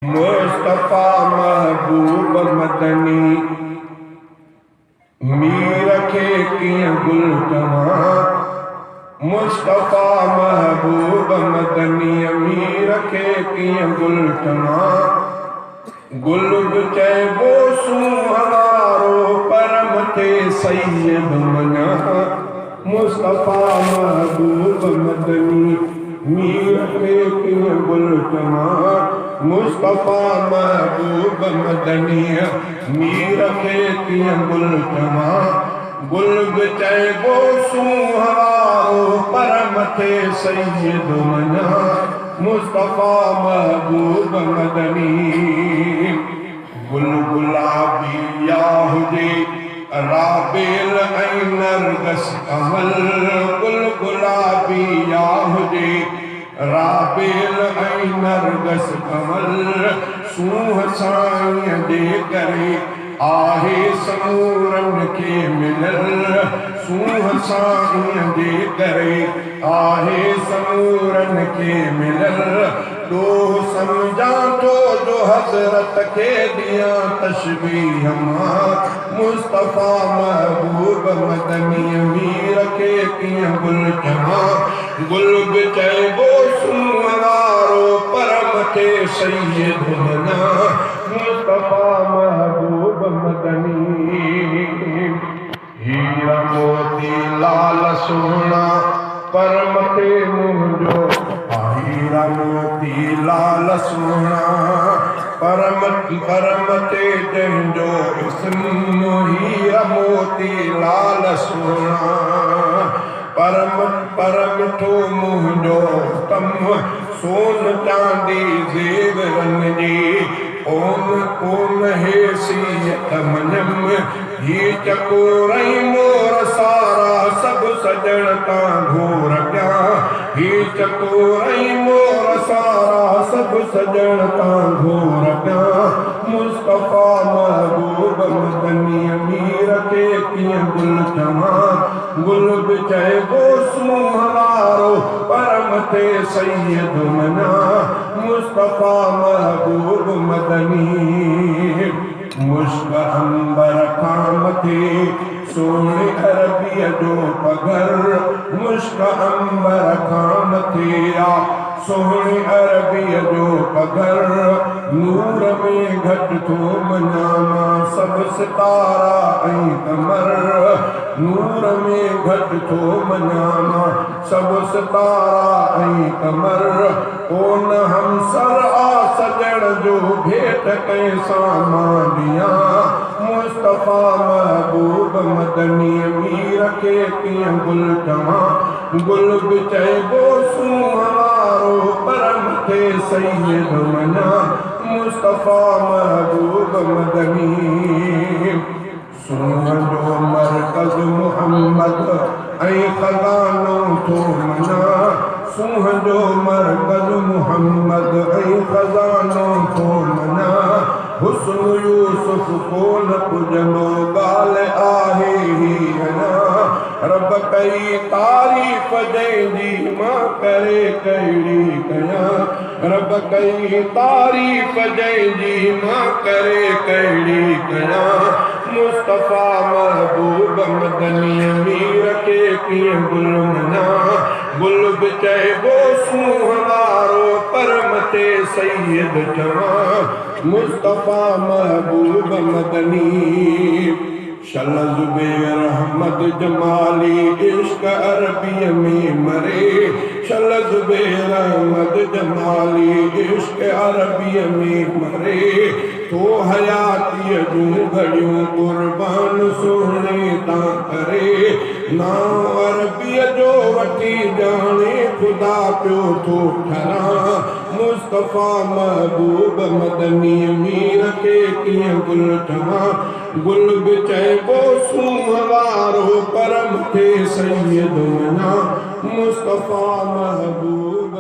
मुस्तफा महबूब मदनी मीर खे कीअं गुल चवां। मुस्तफा महबूब मदनी मीर खे कीअं गुल चवां। गुल बि चइबो सुहारो पर मथे सैयद मञा। मुस्तफा महबूब मदनी मीर खे कीअं गुल चवां। मुस्तफा महबूब मदनी मीर खे कीअं गुल चवां। गुल बि चइबो सुहारो पर मथे सैयद मञा। मुस्तफा महबूब मदनी गुल गुलाबी या हुजे राबेल ऐं नरगस कमल। गुल गुलाबी या हुजे राबेल ऐं नरगस कमल। सूंह साईं जे करे आहे समूरनि खे मिलल। सूंह साईं जे करे आहे समूरनि खे मिलल। ॾोह सम्झां थो जो हज़रत खे ॾियां तशबीह मां। मुस्तफा महबूब मदनी मीर खे कीअं गुल चवां। गुल बि चइबो सुहारो पर मथे सैयद मञा। मुस्तफा महबूब मदनी हीरा मोती लाल सोना पर मथे मुंहिंजो। हीरा मोती लाल सोना पर मथे जंहिंजो इस्म। हीरा मोती लाल सोना पर मिठो मुंहिंजो तम। सोन चांदी ज़ेवरनि जी ओन हैसियत मञम। ही चकोरई मोर सारा सभु सजण तां घोर कयां। ही चकोरई मोर सारा सभु सजण तां घोर कयां। मुस्तफा महबूब मदनी मीर खे कीअं गुल चवां। गुल बि चइबो सुहारो पर मथे सैयद मञा। मुस्तफा महबूब मदनी मुश्क अंबर खां मथे सोने अरबीअ जो पघर। मुश्क अंबर खां मथे सोने अरबीअ जो पघर। नूर में घटि थो मञा मां सभु सितारा ऐं कमर। नूर में घटि थो मञा मां सभु सितारा ऐं कमर। कोन हमसर आ सजण जो भेट कंहिंसां मां ॾियां। मुस्तफा महबूब मदनी मीर खे कीअं गुल चवां। गुल बि चइबो सुहारो पर मथे सैयद मञा। मुस्तफा महबूब मदनी सूंह जो मरकज़ मुहम्मद ऐं खज़ानो थो मञा। सूंह जो मरकज़ मुहम्मद ऐं खज़ानो थो मञा। हुस्न यूसुफ कोन पुॼंदो ॻाल्हि आहे ही अञा। रब कई तारीफ़ जंहिंजी मां करे कहिड़ी कयां। रब कई तारीफ़ जंहिंजी मां करे कहिड़ी कयां। मुस्तफा महबूब मदनी मीर खे कीअं गुल मञा। गुल बि चइबो सुहारो पर मथे सैयद चवां। मुस्तफा महबूब मदनी शल ज़ुबैर अहमद जमाली इश्क अरबीअ में मरे। शल ज़ुबैर अहमद जमाली इश्क अरबीअ में मरे। तो हयातीअ जूं घड़ियूं कुर्बान सुहिणे तां करे। नाम अरबीअ जो वठी ॼाणे ख़ुदा पियो थो ठरां। मुस्तफा महबूब मदनी मीर खे कीअं गुल चवां। गुल बि चइबो सुहारो पर मथे सैयद मञा। मुस्तफा महबूब